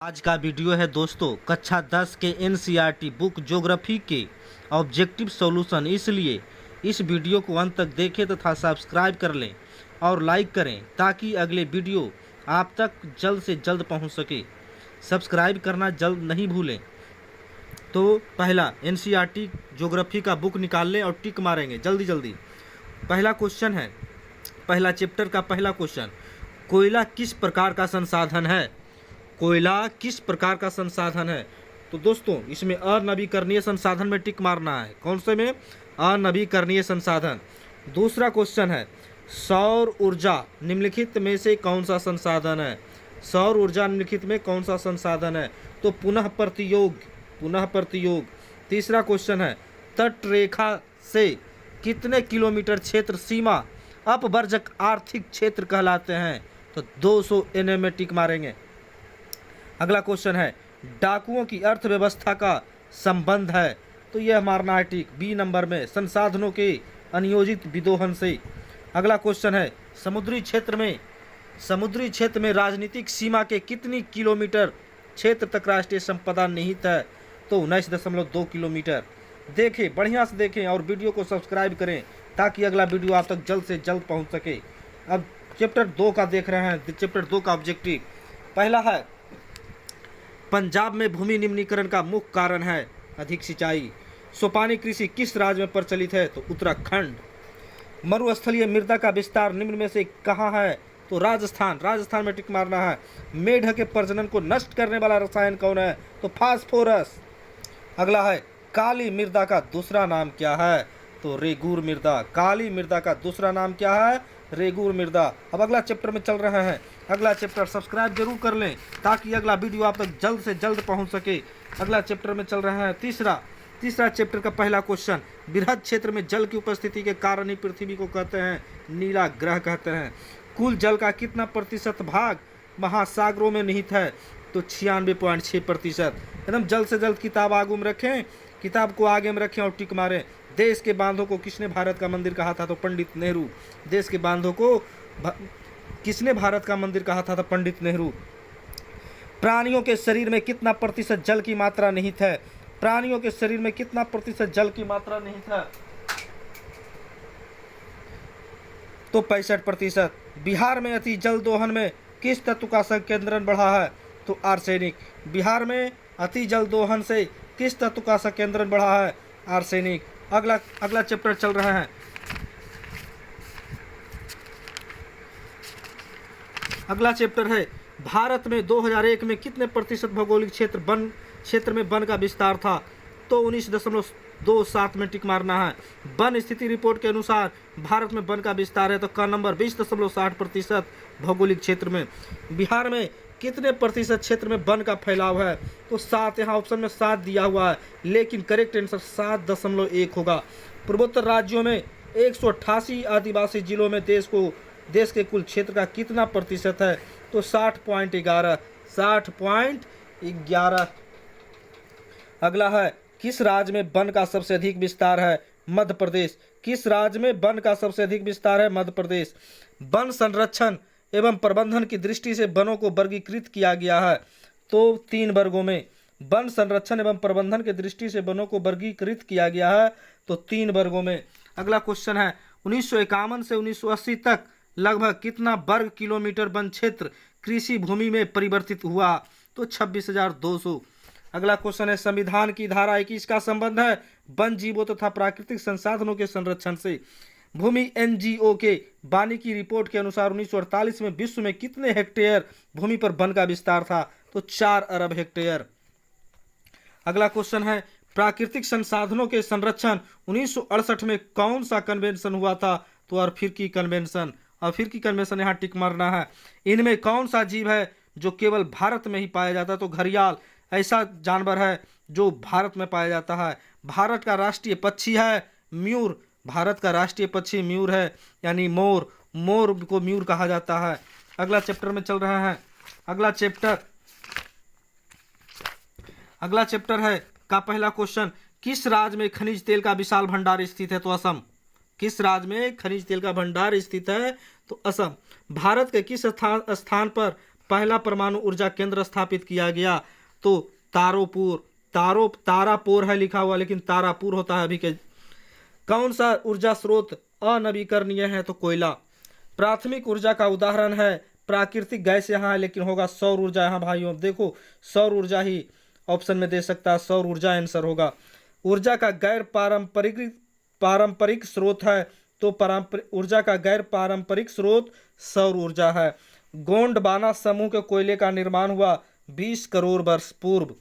आज का वीडियो है दोस्तों कक्षा 10 के एनसीईआरटी बुक ज्योग्राफी के ऑब्जेक्टिव सॉल्यूशन। इसलिए इस वीडियो को अंत तक देखें तथा सब्सक्राइब कर लें और लाइक करें ताकि अगले वीडियो आप तक जल्द से जल्द पहुंच सके। सब्सक्राइब करना जल्द नहीं भूलें। तो पहला एनसीईआरटी ज्योग्राफी का बुक निकाल लें और टिक मारेंगे जल्दी जल्दी। पहला क्वेश्चन है, पहला चैप्टर का पहला क्वेश्चन, कोयला किस प्रकार का संसाधन है? कोयला किस प्रकार का संसाधन है? तो दोस्तों इसमें अनवीकरणीय संसाधन में टिक मारना है। कौन से में? अनवीकरणीय संसाधन। दूसरा क्वेश्चन है, सौर ऊर्जा निम्नलिखित में से कौन सा संसाधन है? सौर ऊर्जा निम्नलिखित में कौन सा संसाधन है? तो पुनः प्रतियोग। तीसरा क्वेश्चन है, तट रेखा से कितने किलोमीटर क्षेत्र सीमा अपवर्जक आर्थिक क्षेत्र कहलाते हैं? तो 200 NM में टिक मारेंगे। अगला क्वेश्चन है, डाकुओं की अर्थव्यवस्था का संबंध है? तो यह मारना है टिक बी नंबर में, संसाधनों के अनियोजित विदोहन से। अगला क्वेश्चन है, समुद्री क्षेत्र में राजनीतिक सीमा के कितनी किलोमीटर क्षेत्र तक राष्ट्रीय संपदा निहित है? तो 19.2 किलोमीटर। देखें, बढ़िया से देखें और वीडियो को सब्सक्राइब करें ताकि अगला वीडियो आप तक जल्द से जल्द पहुंच सके। अब चैप्टर 2 का देख रहे हैं। चैप्टर 2 का ऑब्जेक्टिव पहला है, पंजाब में भूमि निम्नीकरण का मुख्य कारण है अधिक सिंचाई। सोपानी कृषि किस राज्य में प्रचलित है? तो उत्तराखंड। मरुस्थलीय मृदा का विस्तार निम्न में से कहाँ है? तो राजस्थान में टिक मारना है। मेढक के प्रजनन को नष्ट करने वाला रसायन कौन है? तो फास्फोरस। अगला है, काली मृदा का दूसरा नाम क्या है? तो रेगूर मृदा। काली मृदा का दूसरा नाम क्या है? रेगूर मृदा। अब अगला चैप्टर में चल रहे हैं। अगला चैप्टर सब्सक्राइब जरूर कर लें ताकि अगला वीडियो आप तक जल्द से जल्द पहुंच सके। अगला चैप्टर में चल रहे हैं तीसरा चैप्टर का पहला क्वेश्चन, बृहद क्षेत्र में जल की उपस्थिति के कारण ही पृथ्वी को कहते हैं नीला ग्रह कहते हैं। कुल जल का कितना प्रतिशत भाग महासागरों में निहित है? तो 96.6%। एकदम जल्द से जल्द किताब आगे में रखें, किताब को आगे में रखें और टिक मारें। देश के बांधों को किसने भारत का मंदिर कहा था? तो पंडित नेहरू। देश के बांधों को किसने भारत का मंदिर कहा था? तो पंडित नेहरू। प्राणियों के शरीर में कितना प्रतिशत जल की मात्रा निहित है? प्राणियों के शरीर में कितना प्रतिशत जल की मात्रा निहित है? तो 65%। बिहार में अति जल दोहन में किस तत्व का संकेंद्रण बढ़ा है? तो आर्सेनिक। बिहार में अति जल दोहन से किस तत्व का संकेंद्रण बढ़ा है? आर्सेनिक। अगला चैप्टर चल रहा है। अगला चैप्टर है, भारत में 2001 में कितने प्रतिशत भौगोलिक क्षेत्र में वन का विस्तार था? तो 19.27 में टिक मारना है। वन स्थिति रिपोर्ट के अनुसार भारत में वन का विस्तार है तो का नंबर 20.60% भौगोलिक क्षेत्र में। बिहार में कितने प्रतिशत क्षेत्र में वन का फैलाव है? तो 7, यहाँ ऑप्शन में 7 दिया हुआ है लेकिन करेक्ट आंसर 7.1 होगा। पूर्वोत्तर राज्यों में 188 आदिवासी जिलों में देश के कुल क्षेत्र का कितना प्रतिशत है? तो 60.11। अगला है, किस राज्य में वन का सबसे अधिक विस्तार है? मध्य प्रदेश। किस राज्य में वन का सबसे अधिक विस्तार है? मध्य प्रदेश। वन संरक्षण एवं प्रबंधन की दृष्टि से वनों को वर्गीकृत किया गया है तो 3 वर्गों में। वन संरक्षण एवं प्रबंधन की दृष्टि से वनों को वर्गीकृत किया गया है तो 3 वर्गों में। अगला क्वेश्चन है, 1951 से 1980 तक लगभग कितना वर्ग किलोमीटर वन क्षेत्र कृषि भूमि में परिवर्तित हुआ? तो 26,200। अगला क्वेश्चन है, संविधान की धारा 21 का संबंध है वन जीवों तथा प्राकृतिक संसाधनों के संरक्षण से। भूमि NGO के वानिकी रिपोर्ट के अनुसार 1948 में विश्व में कितने हेक्टेयर भूमि पर वन का विस्तार था? तो 4 अरब हेक्टेयर। अगला क्वेश्चन है, प्राकृतिक संसाधनों के संरक्षण 1968 में कौन सा कन्वेंशन हुआ था? तो अफ्रीकी कन्वेंशन। अफ्रीकी कन्वेंशन यहाँ टिक मारना है। इनमें कौन सा जीव है जो केवल भारत में ही पाया जाता है? तो घड़ियाल ऐसा जानवर है जो भारत में पाया जाता है। भारत का राष्ट्रीय पक्षी है मयूर। भारत का राष्ट्रीय पक्षी मयूर है, यानी मोर को मयूर कहा जाता है। अगला चैप्टर में चल रहा है। अगला चैप्टर है का पहला क्वेश्चन, किस राज्य में खनिज तेल का विशाल भंडार स्थित है? तो असम। किस राज्य में खनिज तेल का भंडार स्थित है? तो असम। भारत के किस स्थान पर पहला परमाणु ऊर्जा केंद्र स्थापित किया गया? तो तारापुर है लिखा हुआ, लेकिन तारापुर होता है अभी के। कौन सा ऊर्जा स्रोत अनवीकरणीय है? तो कोयला। प्राथमिक ऊर्जा का उदाहरण है प्राकृतिक गैस, यहाँ है लेकिन होगा सौर ऊर्जा। यहाँ भाइयों देखो सौर ऊर्जा ही ऑप्शन में दे सकता है, सौर ऊर्जा आंसर होगा। ऊर्जा का गैर पारंपरिक स्रोत है, तो ऊर्जा का गैर पारंपरिक स्रोत सौर ऊर्जा है। गोंडवाना समूह के कोयले का निर्माण हुआ 20 करोड़ वर्ष पूर्व।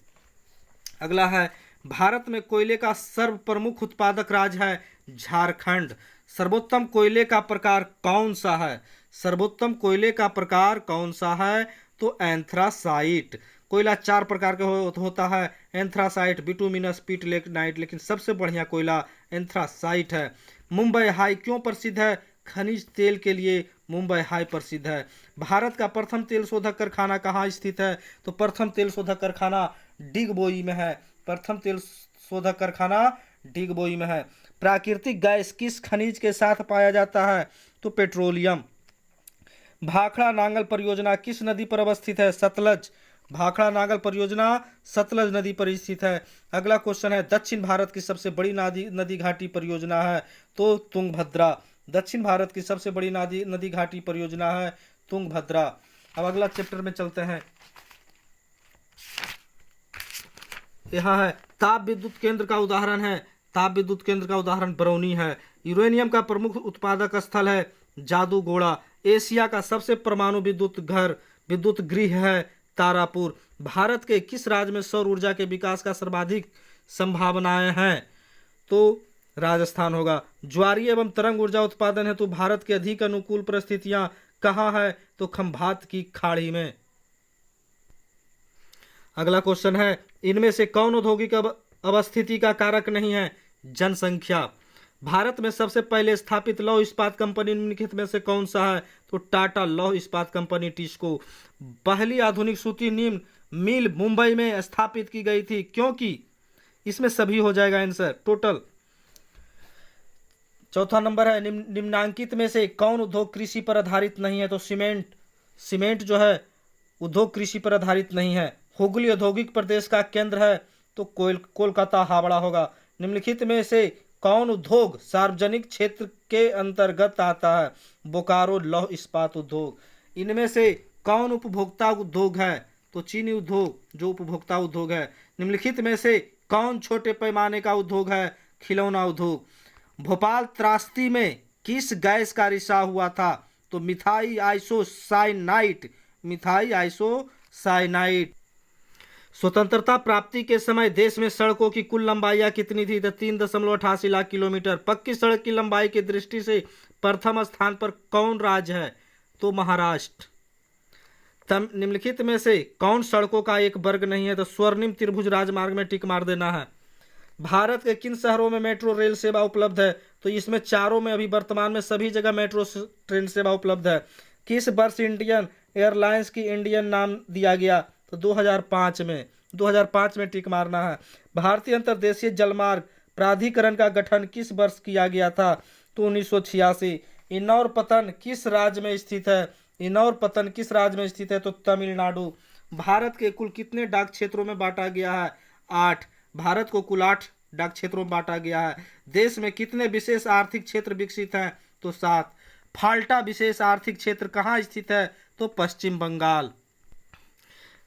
अगला है भारत में कोयले का सर्व प्रमुख उत्पादक राज्य है झारखंड। सर्वोत्तम कोयले का प्रकार कौन सा है? सर्वोत्तम कोयले का प्रकार कौन सा है? तो एंथ्रासाइट। कोयला 4 प्रकार का होता है, एंथ्रासाइट, बिटुमिनस, पीट लिग्नाइट, लेकिन सबसे बढ़िया कोयला एंथ्रासाइट है। मुंबई हाई क्यों प्रसिद्ध है? खनिज तेल के लिए मुंबई हाई प्रसिद्ध है। भारत का प्रथम तेल शोधक कारखाना कहाँ स्थित है? तो प्रथम तेल शोधक कारखाना डिगबोई में है। प्रथम तेल शोधक कारखाना डिगबोई में है। प्राकृतिक गैस किस खनिज के साथ पाया जाता है? तो पेट्रोलियम। भाखड़ा नांगल परियोजना किस नदी पर अवस्थित है? सतलज। भाखड़ा नांगल परियोजना सतलज नदी पर स्थित है। अगला क्वेश्चन है दक्षिण भारत की सबसे बड़ी नदी घाटी परियोजना है? तो तुंगभद्रा। दक्षिण भारत की सबसे बड़ी नदी घाटी परियोजना है तुंगभद्रा। अब अगला चैप्टर में चलते हैं। यहाँ है ताप विद्युत केंद्र का उदाहरण है, ताप विद्युत केंद्र का उदाहरण बरौनी है। यूरेनियम का प्रमुख उत्पादक स्थल है जादूगोड़ा। एशिया का सबसे परमाणु विद्युत गृह है तारापुर। भारत के किस राज्य में सौर ऊर्जा के विकास का सर्वाधिक संभावनाएं हैं? तो राजस्थान होगा। ज्वारीय एवं तरंग ऊर्जा उत्पादन है तो भारत के अधिक अनुकूल परिस्थितियां कहाँ है? तो खंभात की खाड़ी में। अगला क्वेश्चन है इनमें से कौन औद्योगिक अवस्थिति का कारक नहीं है? जनसंख्या। भारत में सबसे पहले स्थापित लौह इस्पात कंपनी निम्नलिखित में से कौन सा है? तो टाटा लौह इस्पात कंपनी टिस्को। पहली आधुनिक सूती मिल मुंबई में स्थापित की गई थी क्योंकि इसमें सभी हो जाएगा आंसर टोटल। चौथा नंबर है निम्नांकित में से कौन उद्योग कृषि पर आधारित नहीं है? तो सीमेंट जो है उद्योग कृषि पर आधारित नहीं है। हुगली औद्योगिक प्रदेश का केंद्र है तो कोलकाता हावड़ा होगा। निम्नलिखित में से कौन उद्योग सार्वजनिक क्षेत्र के अंतर्गत आता है? बोकारो लौह इस्पात उद्योग। इनमें से कौन उपभोक्ता उद्योग है? तो चीनी उद्योग जो उपभोक्ता उद्योग है। निम्नलिखित में से कौन छोटे पैमाने का उद्योग है? खिलौना उद्योग। भोपाल त्रासदी में किस गैस का रिसाव हुआ था? तो मिथाइल आइसोसाइनाइड। स्वतंत्रता प्राप्ति के समय देश में सड़कों की कुल लंबाई कितनी थी? तो 3.88 लाख किलोमीटर। पक्की सड़क की लंबाई की दृष्टि से प्रथम स्थान पर कौन राज्य है? तो महाराष्ट्र। निम्नलिखित में से कौन सड़कों का एक वर्ग नहीं है? तो स्वर्णिम त्रिभुज राजमार्ग में टिक मार देना है। भारत के किन शहरों में मेट्रो रेल सेवा उपलब्ध है? तो इसमें चारों में अभी वर्तमान में सभी जगह मेट्रो ट्रेन सेवा उपलब्ध है। किस वर्ष इंडियन एयरलाइंस की इंडियन नाम दिया गया? तो 2005 में टिक मारना है। भारतीय अंतर्देशीय जलमार्ग प्राधिकरण का गठन किस वर्ष किया गया था? तो 1986। इनौर पतन किस राज्य में स्थित है? तो तमिलनाडु। भारत के कुल कितने डाक क्षेत्रों में बांटा गया है? 8। भारत को कुल 8 डाक क्षेत्रों में बांटा गया है। देश में कितने विशेष आर्थिक क्षेत्र विकसित हैं? तो 7। फाल्टा विशेष आर्थिक क्षेत्र कहाँ स्थित है? तो पश्चिम बंगाल।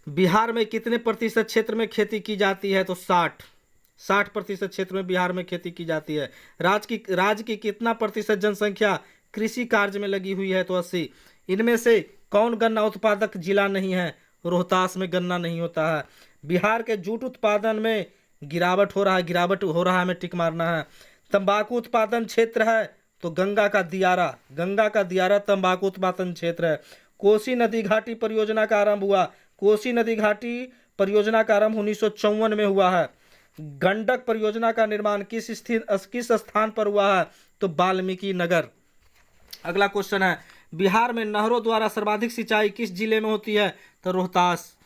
बिहार में कितने प्रतिशत क्षेत्र में खेती की जाती है? तो 60% क्षेत्र में बिहार में खेती की जाती है। राज्य की कितना प्रतिशत जनसंख्या कृषि कार्य में लगी हुई है? तो 80। इनमें से कौन गन्ना उत्पादक जिला नहीं है? रोहतास में गन्ना नहीं होता है। बिहार के जूट उत्पादन में गिरावट हो रहा है में टिक मारना है। तंबाकू उत्पादन क्षेत्र है तो गंगा का दियारा तंबाकू उत्पादन क्षेत्र है। कोसी नदी घाटी परियोजना का आरंभ हुआ। कोसी नदी घाटी परियोजना का आरंभ 1954 में हुआ है। गंडक परियोजना का निर्माण किस स्थान पर हुआ है? तो वाल्मीकि नगर। अगला क्वेश्चन है बिहार में नहरों द्वारा सर्वाधिक सिंचाई किस जिले में होती है? तो रोहतास।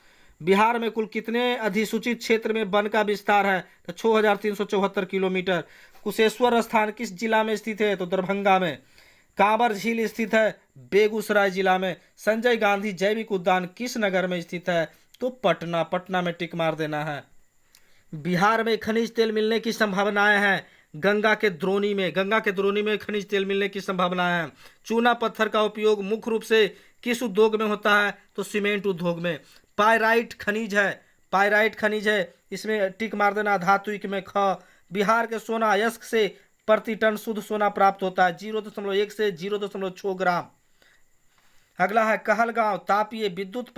बिहार में कुल कितने अधिसूचित क्षेत्र में वन का विस्तार है? तो 6374 किलोमीटर। कुशेश्वर स्थान किस जिला में स्थित है? तो दरभंगा में। कांवर झील स्थित है बेगूसराय जिला में। संजय गांधी जैविक उद्यान किस नगर में स्थित है? तो पटना। पटना में टिक मार देना है। बिहार में खनिज तेल मिलने की संभावनाएं हैं गंगा के द्रोणी में खनिज तेल मिलने की संभावना है। चूना पत्थर का उपयोग मुख्य रूप से किस उद्योग में होता है? तो सीमेंट उद्योग में। पायराइट खनिज है, इसमें टिक मार देना। धात्विक में ख। बिहार के सोना अयस्क से प्रति टन शुद्ध सोना प्राप्त होता है 0.1 से 0.6 ग्राम। अगला है कहलगांव तापीय विद्युत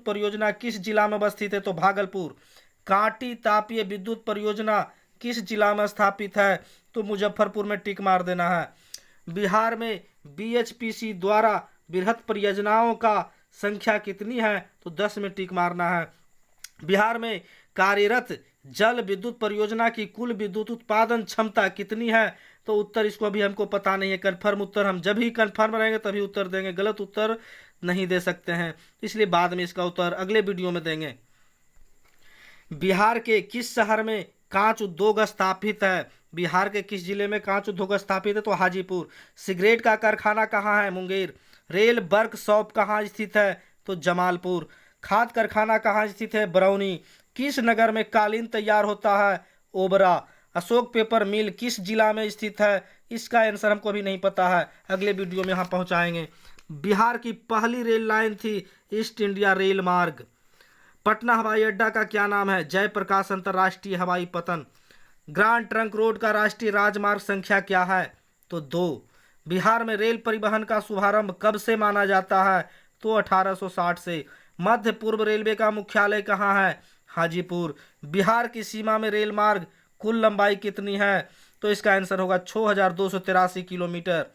परियोजना किस जिला में अवस्थित है? तो भागलपुर। कांटी तापीय विद्युत परियोजना किस जिला में स्थापित है? तो मुजफ्फरपुर में टिक मार देना है। बिहार में बीएचपीसी द्वारा बृहत परियोजनाओं का संख्या कितनी है? तो 10 में टिक मारना है। बिहार में कार्यरत जल विद्युत परियोजना की कुल विद्युत उत्पादन क्षमता कितनी है? तो उत्तर इसको अभी हमको पता नहीं है। कन्फर्म उत्तर हम जब ही कन्फर्म रहेंगे तभी उत्तर देंगे, गलत उत्तर नहीं दे सकते हैं, इसलिए बाद में इसका उत्तर अगले वीडियो में देंगे। बिहार के किस शहर में कांच उद्योग स्थापित है? बिहार के किस जिले में कांच उद्योग स्थापित है? तो हाजीपुर। सिगरेट का कारखाना कहाँ है? मुंगेर। रेल वर्कशॉप कहाँ स्थित है? तो जमालपुर। खाद कारखाना कहाँ स्थित है? बरौनी। किस नगर में कालीन तैयार होता है? ओबरा। अशोक पेपर मिल किस जिला में स्थित है? इसका आंसर हमको अभी नहीं पता है, अगले वीडियो में यहाँ पहुँचाएंगे। बिहार की पहली रेल लाइन थी ईस्ट इंडिया रेल मार्ग। पटना हवाई अड्डा का क्या नाम है? जयप्रकाश अंतर्राष्ट्रीय हवाई पतन। ग्रांड ट्रंक रोड का राष्ट्रीय राजमार्ग संख्या क्या है? तो 2। बिहार में रेल परिवहन का शुभारंभ कब से माना जाता है? तो 1860 से। मध्य पूर्व रेलवे का मुख्यालय कहाँ है? हाजीपुर। बिहार की सीमा में रेल मार्ग कुल लंबाई कितनी है? तो इसका आंसर होगा 6283 किलोमीटर।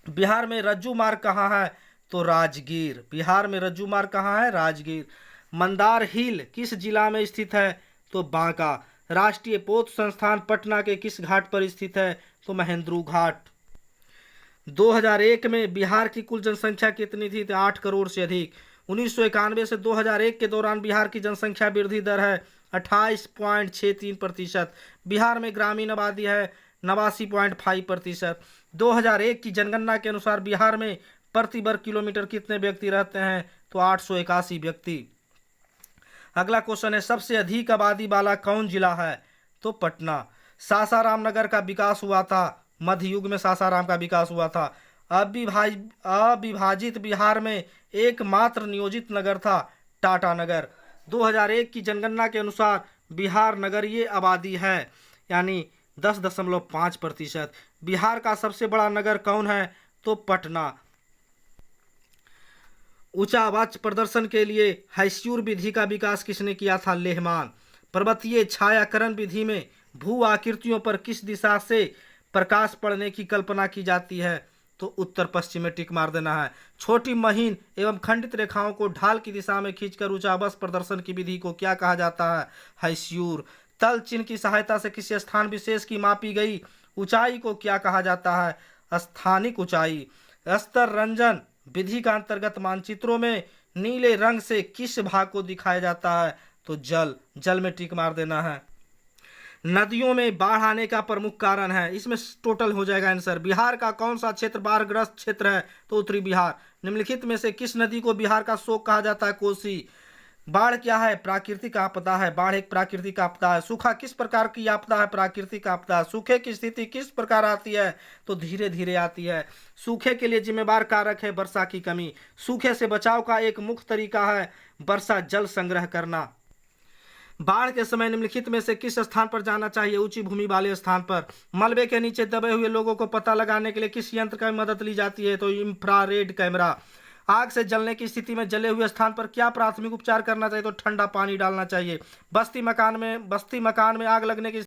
बिहार में रज्जू मार्ग कहाँ है? तो राजगीर। बिहार में रज्जू मार्ग कहाँ है? राजगीर। मंदार हिल किस जिला में स्थित है? तो बांका। राष्ट्रीय पोत संस्थान पटना के किस घाट पर स्थित है? तो महेंद्रू घाट। 2001 में बिहार की कुल जनसंख्या कितनी थी? तो 8 करोड़ से अधिक। 1991 से 2001 के दौरान बिहार की जनसंख्या वृद्धि दर है 28.63%। बिहार में ग्रामीण आबादी है 89.5%। 2001 की जनगणना के अनुसार बिहार में प्रति वर्ग किलोमीटर कितने व्यक्ति रहते हैं? तो 881 व्यक्ति। अगला क्वेश्चन है, सबसे अधिक आबादी वाला कौन जिला है? तो पटना। सासाराम नगर का विकास हुआ था, मध्य युग में सासाराम का विकास हुआ था। अविभाजित बिहार में एकमात्र नियोजित नगर था टाटा नगर। 2001 की जनगणना के अनुसार बिहार नगरीय आबादी है यानी 10.5%। बिहार का सबसे बड़ा नगर कौन है? तो पटना। ऊंचा आवाज प्रदर्शन के लिए हैस्यूर विधि का विकास किसने किया था? लेहमान। पर्वतीय छायाकरण विधि में भू आकृतियों पर किस दिशा से प्रकाश पड़ने की कल्पना की जाती है? तो उत्तर पश्चिम में टिक मार देना है। छोटी महीन एवं खंडित रेखाओं को ढाल की दिशा में खींचकर ऊंचा बस प्रदर्शन की विधि को क्या कहा जाता है? हैस्यूर। तल चिन्ह की सहायता से किसी स्थान विशेष की मापी गई ऊंचाई को क्या कहा जाता है? स्थानिक ऊंचाई। स्तर रंजन विधि का अंतर्गत मानचित्रों में नीले रंग से किस भाग को दिखाया जाता है? तो जल में टिक मार देना है। नदियों में बाढ़ आने का प्रमुख कारण है, इसमें टोटल हो जाएगा आंसर। बिहार का कौन सा क्षेत्र बाढ़ग्रस्त क्षेत्र है? तो उत्तरी बिहार। निम्नलिखित में से किस नदी को बिहार का शोक कहा जाता है? कोसी। बाढ़ क्या है? प्राकृतिक आपदा है। बाढ़ एक प्राकृतिक आपदा है। सूखा किस प्रकार की आपदा है? प्राकृतिक आपदा। सूखे की स्थिति किस प्रकार आती है? तो धीरे धीरे आती है। सूखे के लिए जिम्मेदार कारक है वर्षा की कमी। सूखे से बचाव का एक मुख्य तरीका है वर्षा जल संग्रह करना। बाढ़ के समय निम्नलिखित में से किस स्थान पर जाना चाहिए? ऊंची भूमि वाले स्थान पर। मलबे के नीचे दबे हुए लोगों को पता लगाने के लिए किस यंत्र की मदद ली जाती है? तो इंफ्रारेड कैमरा। आग से जलने की स्थिति में जले हुए स्थान पर क्या प्राथमिक उपचार करना चाहिए? तो ठंडा पानी डालना चाहिए। बस्ती मकान में आग लगने की